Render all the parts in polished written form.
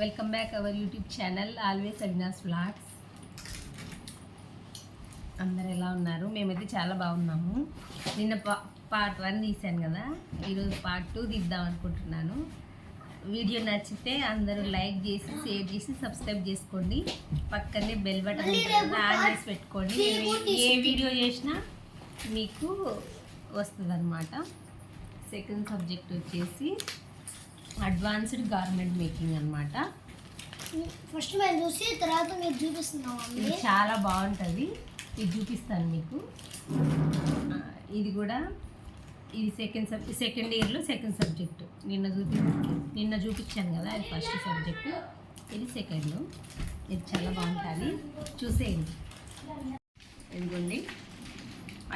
Welcome back our YouTube channel always అడినాస్ vlogs. అందరు ఎలా ఉన్నారు? మేమైతే చాలా బాగున్నాము. నిన్న పార్ట్ 1 తీసాను కదా, ఈరోజు పార్ట్ 2 తీద్దాం అనుకుంటున్నాను. వీడియో నచ్చితే అందరూ లైక్ చేసి, షేర్ చేసి, సబ్స్క్రైబ్ చేసుకోండి. పక్కనే బెల్ బటన్ ఆన్ చేసి పెట్టుకోండి. ఏ వీడియో చేసినా మీకు వస్తుంది అన్నమాట. సెకండ్ సబ్జెక్ట్ వచ్చేసి అడ్వాన్స్డ్ గార్మెంట్ మేకింగ్ అన్నమాట. ఫస్ట్ మేము చూసి తర్వాత మీరు చూపిస్తున్నాం. ఇది చాలా బాగుంటుంది, ఇది చూపిస్తాను మీకు. ఇది కూడా ఇది సెకండ్ ఇయర్లో సెకండ్ సబ్జెక్టు. నిన్న చూపించాను కదా, అది ఫస్ట్ సబ్జెక్టు, ఇది సెకండ్. ఇది చాలా బాగుంటుంది, చూసేయండి. ఎందుకండి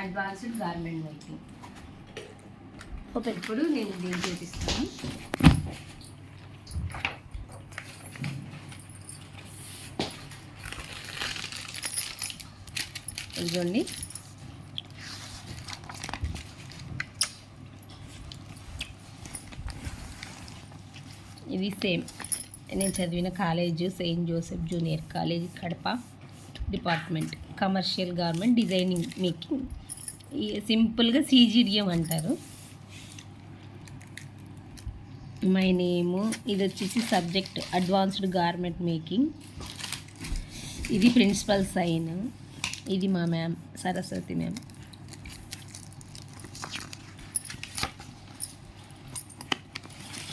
అడ్వాన్స్డ్ గార్మెంట్ మేకింగ్. ఇప్పుడు నేను దీన్ని చూపిస్తాను. ఇదిగోండి, ఇది సేమ్ నేను చదివిన college Saint Joseph junior college Kadapa, department commercial garment designing making. సింపుల్గా CGDM అంటారు. మై నేము. ఇది వచ్చేసి సబ్జెక్ట్ అడ్వాన్స్డ్ గార్మెంట్ మేకింగ్. ఇది ప్రిన్సిపల్ సైన్. ఇది మా మ్యామ్ సరస్వతి మ్యామ్.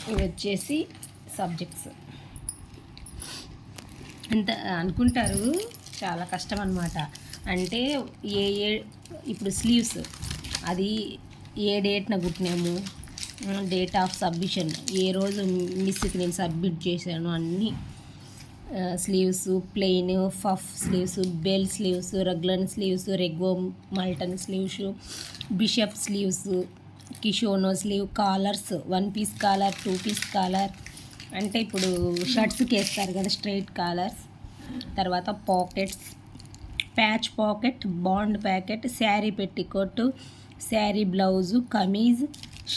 ఇవి వచ్చేసి సబ్జెక్ట్స్. అంత అనుకుంటారు చాలా కష్టం అన్నమాట. అంటే ఇప్పుడు స్లీవ్స్ అది ఏ డేట్న కుట్టినాము, డేట్ ఆఫ్ సబ్మిషన్, ఏ రోజు మిస్కి నేను సబ్మిట్ చేశాను, అన్నీ sleeves, plain, puff sleeves, bell sleeves, raglan sleeves, రెగ్వో మల్టన్ స్లీవ్స్, బిషప్ స్లీవ్స్, కిషోనో sleeve, collars, 1 piece collar, 2 piece collar, అంటే ఇప్పుడు షర్ట్స్కి వేస్తారు కదా స్ట్రైట్ కాలర్స్. తర్వాత pockets, patch pocket, bound pocket, sari petticoat, sari blouse, kameez,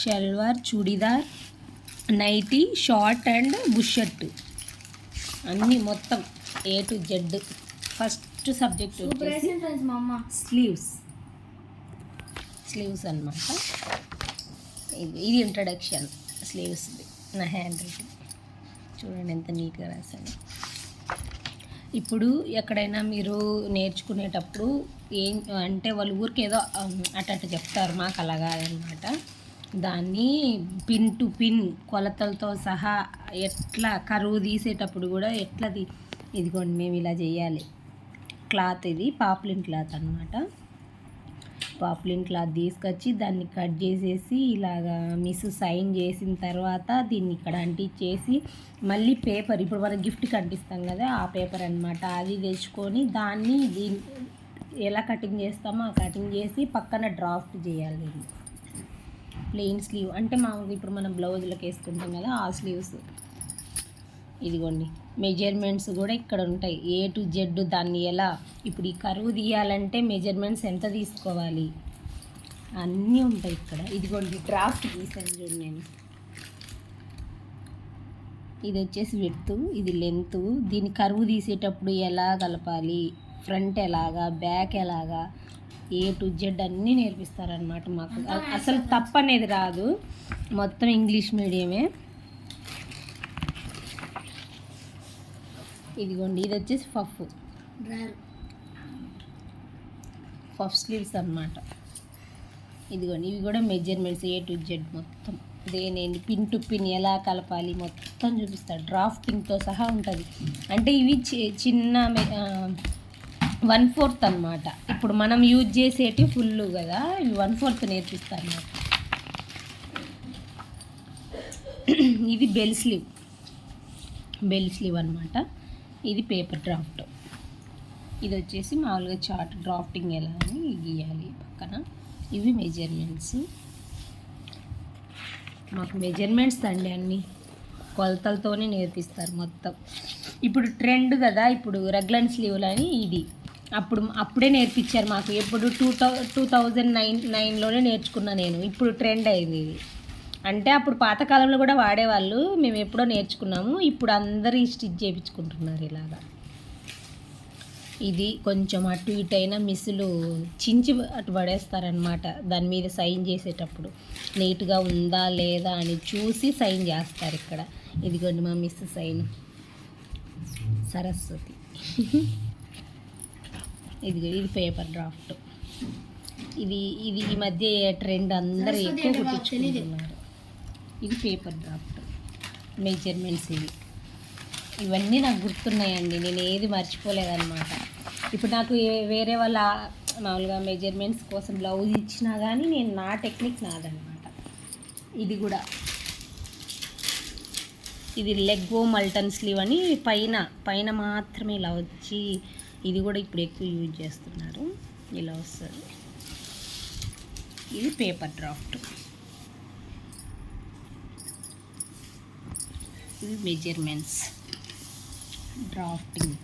salwar, churidar, nighty, short and bush shirt, అన్నీ మొత్తం A to Z. First subject sleeves అన్నమాట. ఇది ఇంట్రడక్షన్ స్లీవ్స్ది. నా హ్యాండ్ రైటింగ్ చూడండి ఎంత నీట్గా రాశాను. ఇప్పుడు ఎక్కడైనా మీరు నేర్చుకునేటప్పుడు ఏం అంటే వాళ్ళు ఊరికి ఏదో అట్ట చెప్తారు, మాకు అలాగా అనమాట. దాన్ని పిన్ టు పిన్ కొలతలతో సహా ఎట్లా కరువు తీసేటప్పుడు కూడా ఇదిగోండి మేము ఇలా చేయాలి. క్లాత్ ఇది పాప్లిన్ క్లాత్ అనమాట. పాప్లిన్ క్లాత్ తీసుకొచ్చి దాన్ని కట్ చేసేసి ఇలాగా మిస్ సైన్ చేసిన తర్వాత దీన్ని ఇక్కడ అంటించేసి మళ్ళీ పేపర్, ఇప్పుడు మనం గిఫ్ట్కి అంటిస్తాం కదా ఆ పేపర్ అనమాట, అది తెచ్చుకొని దాన్ని ఎలా కటింగ్ చేస్తామో ఆ కటింగ్ చేసి పక్కన డ్రాఫ్ట్ చేయాలి. ప్లెయిన్ స్లీవ్ అంటే మామూలుగా ఇప్పుడు మనం బ్లౌజులకు వేసుకుంటాం కదా ఆ స్లీవ్స్. ఇదిగోండి మెజర్మెంట్స్ కూడా ఇక్కడ ఉంటాయి A to Z. దాన్ని ఎలా ఇప్పుడు ఈ కరువు తీయాలంటే మెజర్మెంట్స్ ఎంత తీసుకోవాలి అన్నీ ఉంటాయి ఇక్కడ. ఇదిగోండి డ్రాఫ్ట్ తీసాను చూడండి నేను. ఇది వచ్చేసి విడ్త్, ఇది లెంత్. దీన్ని కరువు తీసేటప్పుడు ఎలా కలపాలి, ఫ్రంట్ ఎలాగా, బ్యాక్ ఎలాగా, A to Z అన్నీ నేర్పిస్తారనమాట మాకు. అసలు తప్పు అనేది రాదు, మొత్తం ఇంగ్లీష్ మీడియమే. ఇదిగోండి ఇది వచ్చేసి పఫ్ స్లీవ్స్ అన్నమాట. ఇదిగోండి ఇవి కూడా మెజర్మెంట్స్ A to Z మొత్తం. దేనేంటి పిన్ టు పిన్ ఎలా కలపాలి మొత్తం చూపిస్తారు, డ్రాఫ్టింగ్తో సహా ఉంటుంది. అంటే ఇవి చిన్న 1/4 అన్నమాట. ఇప్పుడు మనం యూజ్ చేసేటి ఫుల్ కదా, ఇవి 1/4 నేర్పిస్తారు అన్నమాట. ఇది బెల్ స్లీవ్ అన్నమాట. ఇది పేపర్ డ్రాఫ్ట్. ఇది వచ్చేసి మామూలుగా చార్ట్ డ్రాఫ్టింగ్ ఎలా అని గీయాలి పక్కన. ఇవి మెజర్మెంట్స్. మాకు మెజర్మెంట్స్ అండి అన్నీ కొలతలతోనే నేర్పిస్తారు మొత్తం. ఇప్పుడు ట్రెండ్ కదా ఇప్పుడు రగ్లన్ స్లీవ్లు అని, ఇది అప్పుడే నేర్పించారు మాకు. ఎప్పుడు 2009లోనే నేర్చుకున్నా నేను. ఇప్పుడు ట్రెండ్ అయింది ఇది. అంటే అప్పుడు పాతకాలంలో కూడా వాడేవాళ్ళు, మేము ఎప్పుడో నేర్చుకున్నాము. ఇప్పుడు అందరూ స్టిచ్ చేయించుకుంటున్నారు ఇలాగా. ఇది కొంచెం అటు ఇటు అయినా మిస్సులు చించి అటు పడేస్తారనమాట. దాని మీద సైన్ చేసేటప్పుడు నీట్గా ఉందా లేదా అని చూసి సైన్ చేస్తారు ఇక్కడ. ఇదిగోండి మా మిస్ సైన్, సరస్వతి. ఇది పేపర్ డ్రాఫ్ట్. ఇది ఇది ఈ మధ్య ట్రెండ్, అందరూ ఎక్కువ కుట్టించుకుంటున్నారు. ఇది పేపర్ డ్రాఫ్ట్ మెజర్మెంట్స్. ఇవన్నీ నాకు గుర్తున్నాయండి, నేను ఏది మర్చిపోలేదన్నమాట. ఇప్పుడు నాకు వేరే వాళ్ళ మామూలుగా మెజర్మెంట్స్ కోసం బ్లౌజ్ ఇచ్చినా కానీ నేను నా టెక్నిక్ నాదనమాట. ఇది కూడా ఇది లెగ్ మల్టన్ స్లీవ్ అని పైన మాత్రమే ఇలా వచ్చి, ఇది కూడా ఇప్పుడు ఎక్కువ యూజ్ చేస్తున్నారు. ఇలా వస్తుంది. ఇది పేపర్ డ్రాఫ్ట్. ఇది మెజర్మెంట్స్ డ్రాఫ్టింగ్.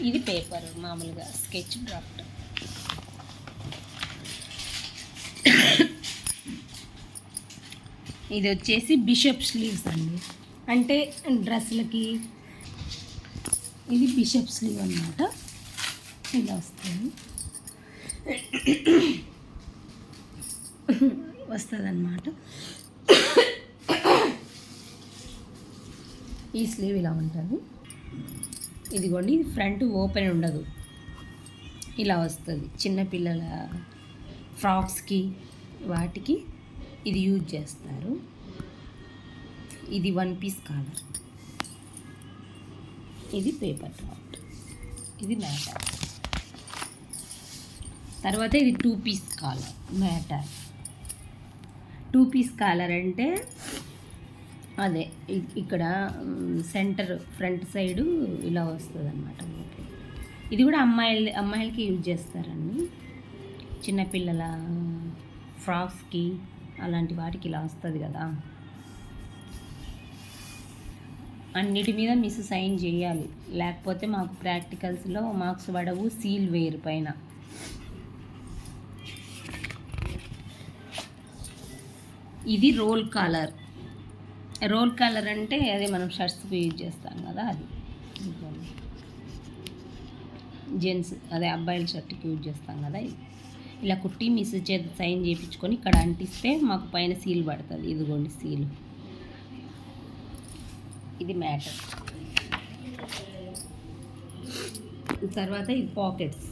ఇది పేపర్ మామూలుగా స్కెచ్ డ్రాఫ్ట్. ఇది వచ్చేసి బిషప్ స్లీవ్స్ అండి, అంటే డ్రెస్లకి. ఇది బిషప్ స్లీవ్ అన్నమాట, ఇలా వస్తుంది వస్తుందన్నమాట. ఈ స్లీవ్ ఇలా ఉంటుంది. ఇదిగోండి, ఇది ఫ్రంట్ ఓపెన్ ఉండదు, ఇలా వస్తుంది. చిన్నపిల్లల ఫ్రాక్స్కి వాటికి ఇది యూజ్ చేస్తారు. ఇది 1 పీస్ కాలర్. ఇది పేపర్ డ్రాఫ్ట్. ఇది మ్యాటర్. తర్వాత ఇది 2 piece collar matter. 2 piece collar అంటే అదే ఇక్కడ సెంటర్ ఫ్రంట్ సైడు ఇలా వస్తుంది అన్నమాట. ఇది కూడా అమ్మాయిలకి యూజ్ చేస్తారండి. చిన్నపిల్లల ఫ్రాక్స్కి అలాంటి వాటికి ఇలా వస్తుంది కదా. అన్నిటి మీద మిస్ సైన్ చేయాలి, లేకపోతే మాకు ప్రాక్టికల్స్లో మార్క్స్ పడవు. సీల్ వేరు పైన. ఇది రోల్ కాలర్. రోల్ కాలర్ అంటే అదే మనం షర్ట్స్కి యూజ్ చేస్తాం కదా, అది జెంట్స్ అదే అబ్బాయిల షర్ట్కి యూజ్ చేస్తాం కదా. ఇలా కుట్టి మిస్ చేత సైన్ చేయించుకొని ఇక్కడ అంటిస్తే మాకు పైన సీల్ పడుతుంది. ఇదిగోండి సీల్. ఇది మ్యాటర్. తర్వాత ఇది పాకెట్స్.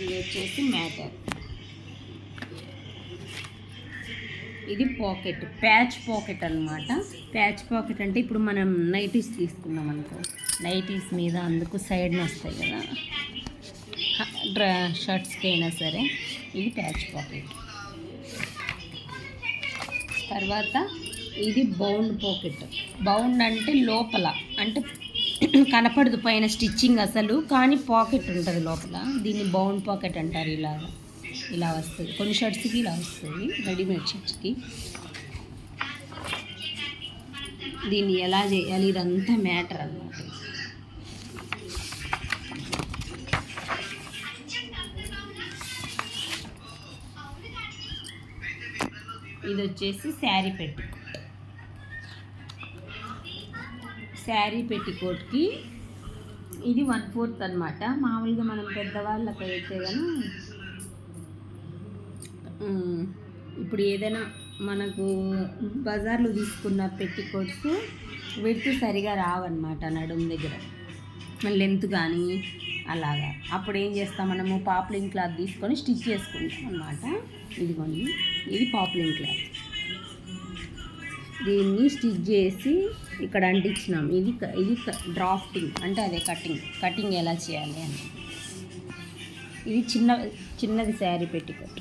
ఇది వచ్చేసి మ్యాటర్. ఇది పాకెట్, ప్యాచ్ పాకెట్ అన్నమాట. ప్యాచ్ పాకెట్ అంటే ఇప్పుడు మనం నైటీస్ తీసుకున్నాం అనుకో, నైటీస్ మీద అందుకు సైడ్న వస్తాయి కదా షర్ట్స్కి అయినా సరే. ఇది ప్యాచ్ పాకెట్. తర్వాత ఇది బౌండ్ పాకెట్. బౌండ్ అంటే లోపల, అంటే కనపడదు పైన స్టిచ్చింగ్ అసలు, కానీ పాకెట్ ఉంటుంది లోపల. దీన్ని బౌండ్ పాకెట్ అంటారు. ఇలా వస్తుంది కొన్ని షర్ట్స్కి, ఇలా వస్తుంది రెడీమేడ్ షర్ట్స్కి. దీన్ని ఎలా చేయాలి ఇదంతా మ్యాటర్ అన్నమాట. ఇది వచ్చేసి శారీ పెట్టికోట్. శారీ పెట్టికోట్కి ఇది 1/4 అన్నమాట. మామూలుగా మనం పెద్దవాళ్ళకి అయితే కానీ ఇప్పుడు ఏదైనా మనకు బజార్లో తీసుకున్న పెట్టికోట్స్ విడ్త్ సరిగా రావన్నమాట నడుము దగ్గర, లెంత్ కానీ అలాగా. అప్పుడు ఏం చేస్తాం మనము, పాప్లిన్ క్లాత్ తీసుకొని స్టిచ్ చేసుకుంటాం అన్నమాట. ఇదిగోండి, ఇది పాప్లిన్ క్లాత్. దీన్ని స్టిచ్ చేసి ఇక్కడ అంటించినాం. ఇది డ్రాఫ్టింగ్ అంటే అదే కటింగ్ ఎలా చేయాలి అని. ఇది చిన్నది శారీ పెట్టికోట్.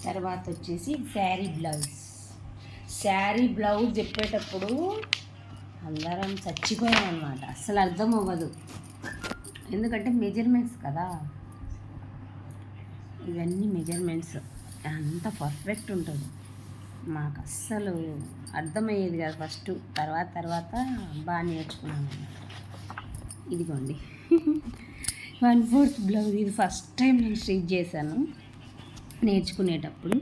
తర్వాత వచ్చేసి శారీ బ్లౌజ్ చెప్పేటప్పుడు అందరం చచ్చిపోయాం అన్నమాట. అస్సలు అర్థం అవ్వదు, ఎందుకంటే మెజర్మెంట్స్ కదా. ఇవన్నీ మెజర్మెంట్స్ అంత పర్ఫెక్ట్ ఉంటుంది. మాకు అస్సలు అర్థమయ్యేది కాదు ఫస్ట్, తర్వాత బాగా నేర్చుకున్నాను అన్నమాట. ఇదిగోండి 1/4 బ్లౌజ్. ఇది ఫస్ట్ టైం నేను స్టిచ్ చేశాను నేర్చుకునేటప్పుడు.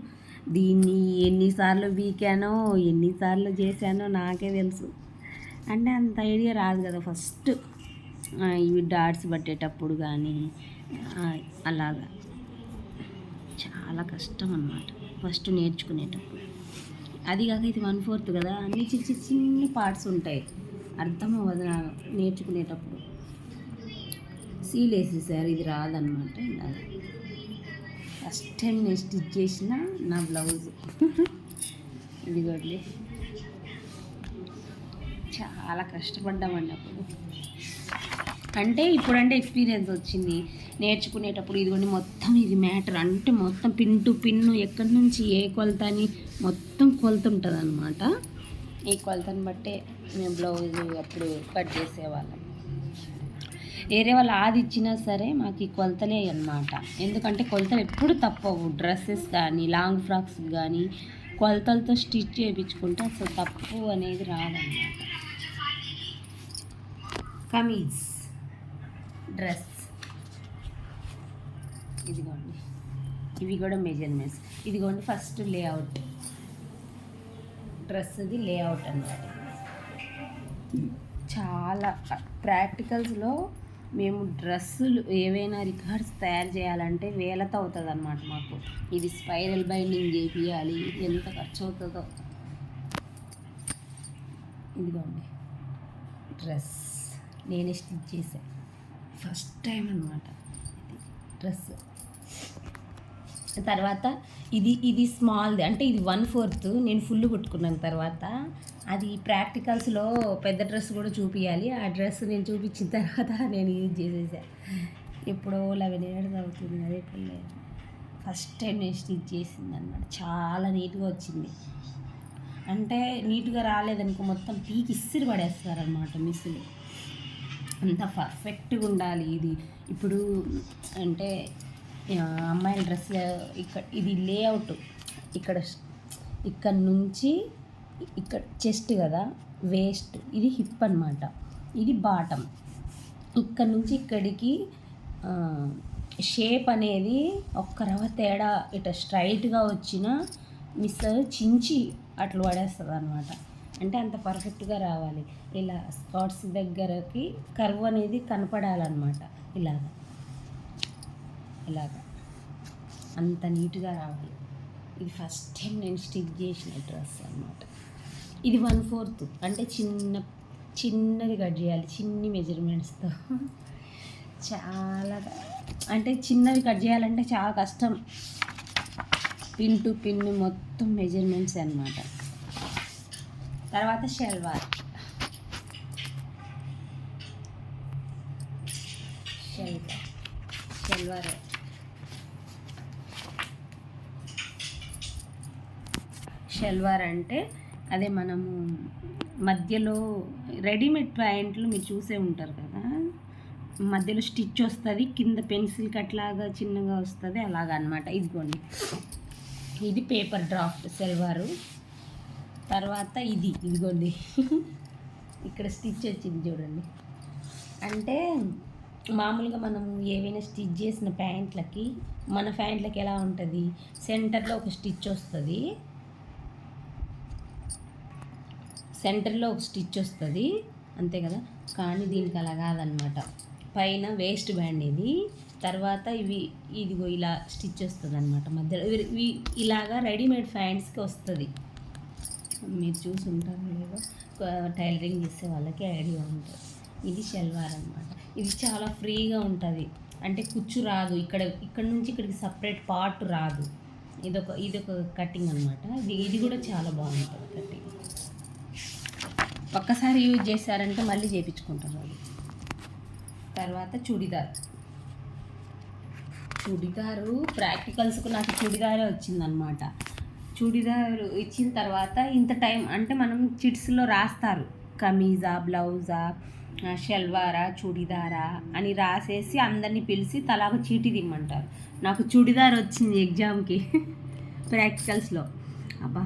దీన్ని ఎన్నిసార్లు వీకానో ఎన్నిసార్లు చేశానో నాకే తెలుసు. అంటే అంత ఐడియా రాదు కదా ఫస్ట్ ఇవి డాట్స్ పట్టేటప్పుడు కానీ అలాగా చాలా కష్టం అన్నమాట ఫస్ట్ నేర్చుకునేటప్పుడు. అది కాక ఇది 1/4 కదా, అన్ని చిన్న పార్ట్స్ ఉంటాయి, అర్థం అవ్వదు నేర్చుకునేటప్పుడు. సీల్ వేసేసారు, ఇది రాదనమాట. ఇలాగ ఫస్ట్ టైం నేను స్టిచ్ చేసిన నా బ్లౌజ్ ఇదిగోండి. చాలా కష్టపడ్డామండి అప్పుడు. అంటే ఇప్పుడంటే ఎక్స్పీరియన్స్ వచ్చింది నేర్చుకునేటప్పుడు. ఇదిగోండి మొత్తం ఇది మ్యాటర్, అంటే మొత్తం పిన్ టు పిన్ను ఎక్కడి నుంచి ఏ కొలత అని మొత్తం కొలత ఉంటుంది అనమాట. ఈ కొలతను బట్టే మేము బ్లౌజ్ అప్పుడు కట్ చేసేవాళ్ళం. వేరే వాళ్ళు ఆది ఇచ్చినా సరే మాకు ఈ కొలతలే అన్నమాట. ఎందుకంటే కొలతలు ఎప్పుడు తప్పవు. డ్రెస్సెస్ కానీ లాంగ్ ఫ్రాక్స్ కానీ కొలతలతో స్టిచ్ చేయించుకుంటే అసలు తప్పు అనేది రాదన్నమాట. కమీజ్ డ్రెస్ ఇదిగోండి, ఇవి కూడా మెజర్మెంట్స్. ఇదిగోండి ఫస్ట్ లేఅవుట్, డ్రెస్ది లేఅవుట్ అన్నమాట. చాలా ప్రాక్టికల్స్లో మేము డ్రెస్సులు ఏవైనా రికార్డ్స్ తయారు చేయాలంటే వేలతో అవుతుంది అన్నమాట మాకు. ఇది స్పైరల్ బైండింగ్ చేపియాలి, ఎంత ఖర్చు అవుతుందో. ఇదిగోండి డ్రెస్ నేనే స్టిచ్ చేశాను ఫస్ట్ టైం అన్నమాట డ్రెస్. తర్వాత ఇది స్మాల్ది, అంటే ఇది 1/4 నేను ఫుల్ కుట్టుకున్నాను. తర్వాత అది ప్రాక్టికల్స్లో పెద్ద డ్రెస్ కూడా చూపించాలి. ఆ డ్రెస్ నేను చూపించిన తర్వాత నేను యూజ్ చేసేసాను. ఎప్పుడో 11 years అవుతుంది అదే పిల్ల. ఫస్ట్ టైం నేను స్టిచ్ చేసింది అన్నమాట. చాలా నీట్గా వచ్చింది. అంటే నీట్గా రాలేదనుకో మొత్తం పీకి ఇస్సిరి పడేస్తారనమాట మిస్సులు. అంత పర్ఫెక్ట్గా ఉండాలి ఇది. ఇప్పుడు అంటే అమ్మాయిల డ్రెస్ ఇది లేఅవుట్, ఇక్కడ నుంచి ఇక్కడ చెస్ట్ కదా, వేస్ట్, ఇది హిప్ అన్నమాట, ఇది బాటమ్. ఇక్కడ నుంచి ఇక్కడికి షేప్ అనేది ఒక్క రవ్వ తేడా ఇట్లా స్ట్రైట్గా వచ్చిన మిస్ చించి అట్లా పడేస్తుంది అనమాట. అంటే అంత పర్ఫెక్ట్గా రావాలి. ఇలా స్కర్ట్స్ దగ్గరకి కర్వ్ అనేది కనపడాలన్నమాట. ఇలాగా అంత నీట్గా రావాలి. ఇది ఫస్ట్ టైం నేను స్టిచ్ చేసిన డ్రెస్ అన్నమాట. ఇది 1/4, అంటే చిన్నది కట్ చేయాలి, చిన్ని మెజర్మెంట్స్తో. చాలా అంటే చిన్నది కట్ చేయాలంటే చాలా కష్టం. పిన్ టు పిన్ మొత్తం మెజర్మెంట్స్ అన్నమాట. తర్వాత షల్వార్ షల్వార్ అంటే అదే మనము మధ్యలో రెడీమేడ్ ప్యాంట్లు మీరు చూసే ఉంటారు కదా, మధ్యలో స్టిచ్ వస్తుంది, కింద పెన్సిల్ కట్లాగా చిన్నగా వస్తుంది, అలాగా అనమాట. ఇదిగోండి ఇది పేపర్ డ్రాఫ్ట్ షల్వారు. తర్వాత ఇదిగోండి ఇక్కడ స్టిచ్ వచ్చింది చూడండి. అంటే మామూలుగా మనం ఏవైనా స్టిచ్ చేసిన ప్యాంట్లకి మన ప్యాంట్లకి ఎలా ఉంటుంది, సెంటర్లో ఒక స్టిచ్ వస్తుంది, అంతే కదా. కానీ దీనికి అలా కాదనమాట. పైన వేస్ట్ బ్యాండ్ ఇది, తర్వాత ఇదిగో ఇలా స్టిచ్ వస్తుంది అనమాట మధ్యలో. ఇలాగా రెడీమేడ్ ప్యాంట్స్కి వస్తుంది. మీరు చూసి ఉంటారు లేదో, టైలరింగ్ చేసే వాళ్ళకి ఐడియా ఉంటుంది. ఇది షల్వార్ అనమాట. ఇది చాలా ఫ్రీగా ఉంటుంది, అంటే కుచ్చు రాదు. ఇక్కడ నుంచి ఇక్కడికి సపరేట్ పార్ట్ రాదు. ఇదొక కటింగ్ అనమాట. ఇది కూడా చాలా బాగుంటుంది కటింగ్. ఒక్కసారి యూజ్ చేశారంటే మళ్ళీ చేయించుకుంటారు అది. తర్వాత చుడిదారు ప్రాక్టికల్స్కు నాకు చుడిదారే వచ్చిందనమాట. చుడిదారు ఇచ్చిన తర్వాత ఇంత టైం అంటే మనం చిట్స్లో రాస్తారు కమీజా, బ్లౌజా, షల్వారా, చుడిదారా అని రాసేసి అందరినీ పిలిచి తలాగా చీటీ తిమ్మంటారు. నాకు చుడిదార్ వచ్చింది ఎగ్జామ్కి ప్రాక్టికల్స్లో. అబ్బా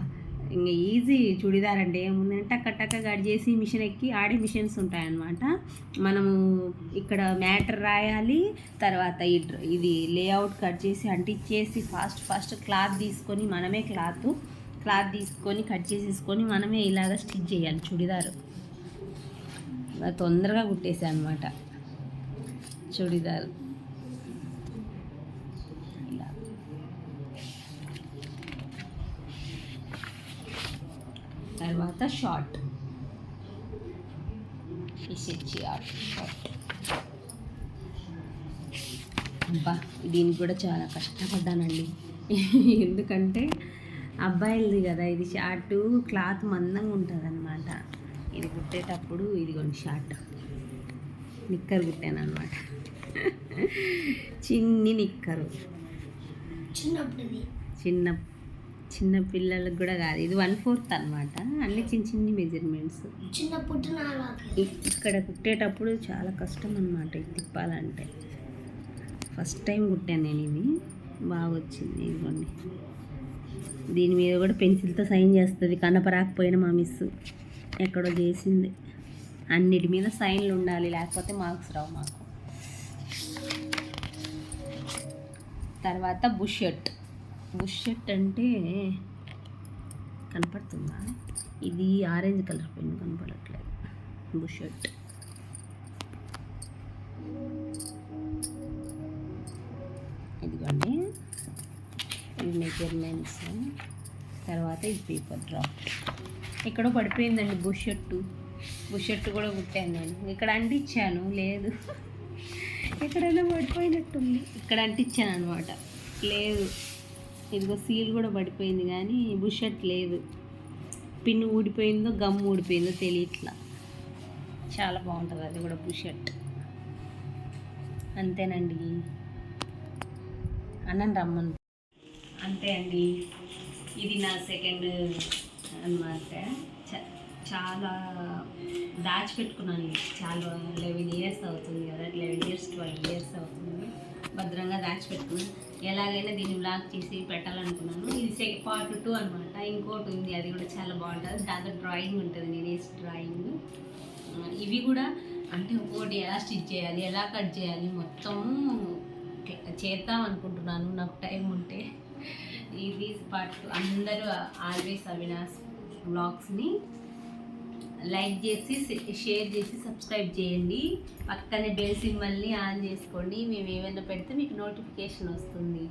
ఇంకా ఈజీ చుడిదార్ అంటే ఏముందంటే టక్క టక్క కట్ చేసి మిషన్ ఎక్కి ఆడే మిషన్స్ ఉంటాయన్నమాట. మనము ఇక్కడ మ్యాటర్ రాయాలి, తర్వాత ఇది లేఅవుట్ కట్ చేసి అంటించేసి ఫాస్ట్ క్లాత్ తీసుకొని మనమే క్లాత్ తీసుకొని కట్ చేసేసుకొని మనమే ఇలాగ స్టిచ్ చేయాలి చుడిదారు. తొందరగా కుట్టేసాను అనమాట చుడిదార్. ఇలా తర్వాత షార్ట్ షార్ట్. అబ్బా దీనికి కూడా చాలా కష్టపడ్డానండి. ఎందుకంటే అబ్బాయిలది కదా ఇది, షార్ట్ క్లాత్ మందంగా ఉంటుంది అనమాట. ఇది కుట్టేటప్పుడు ఇదిగోండి షార్ట్ నిక్కర్ కుట్టాను అనమాట. చిన్ని నిక్కరు, చిన్నప్పుడు చిన్న పిల్లలకు కూడా కాదు, ఇది 1/4 అనమాట. అన్ని చిన్ని మెజర్మెంట్స్. చిన్న పుట్టిన ఇక్కడ కుట్టేటప్పుడు చాలా కష్టం అనమాట ఇది తిప్పాలంటే. ఫస్ట్ టైం కుట్టాను నేను, ఇది బాగా వచ్చింది. ఇదిగోండి దీని మీద కూడా పెన్సిల్తో సైన్ చేస్తుంది, కనపరాకపోయినా మా మిస్ ఎక్కడో చేసింది. అన్నిటి మీద సైన్లు ఉండాలి, లేకపోతే మార్క్స్ రావు మాకు. తర్వాత బుష్ షర్ట్ అంటే కనపడుతుందా? ఇది ఆరెంజ్ కలర్ పెన్ కనపడట్లేదు. బుష్ షర్ట్ ఇదిగోండి, ఇవి మెజర్మెంట్స్. తర్వాత ఇది పేపర్ డ్రాప్. ఎక్కడో పడిపోయిందండి బుష్ షర్ట్ కూడా కుట్టాను నేను. ఇక్కడ అంటించాను, లేదు ఎక్కడైనా పడిపోయినట్టుంది. ఇక్కడ అంటించాను అనమాట, లేదు. ఇదిగో సీల్ కూడా పడిపోయింది కానీ బుష్ షర్ట్ లేదు. పిన్ ఊడిపోయిందో గమ్ ఊడిపోయిందో తెలియట్లా. చాలా బాగుంటుంది అది కూడా బుష్ షర్ట్. అంతేనండి, అన్నం రమ్మను. అంతే అండి, ఇది నా సెకండ్ అన్నమాట. చాలా దాచిపెట్టుకున్నాను. చాలా 11 years అవుతుంది కదా, 11 years 12 years అవుతుంది. భద్రంగా దాచిపెట్టుకున్నాను. ఎలాగైనా దీన్ని బ్లాక్ చేసి పెట్టాలనుకున్నాను. ఇది part 2 అనమాట. ఇంకోటి ఉంది, అది కూడా చాలా బాగుంటుంది. దాంట్లో డ్రాయింగ్ ఉంటుంది, నేను వేసి డ్రాయింగ్. ఇవి కూడా అంటే ఒక్కొక్కటి ఎలా స్టిచ్ చేయాలి, ఎలా కట్ చేయాలి మొత్తము చేద్దాం అనుకుంటున్నాను నాకు టైం ఉంటే. ఇది part 2. అందరూ ఆల్వేస్ అవినాష్ వ్లాగ్స్ని లైక్ చేసి షేర్ చేసి సబ్స్క్రైబ్ చేయండి. పక్కనే బెల్ సింబల్ని ఆన్ చేసుకోండి. మేము ఏమైనా పెడితే మీకు నోటిఫికేషన్ వస్తుంది.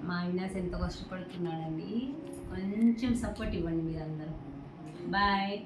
మా అవినాష్ ఎంతో కష్టపడుతున్నాడండి, కొంచెం సపోర్ట్ ఇవ్వండి మీరందరూ. బాయ్.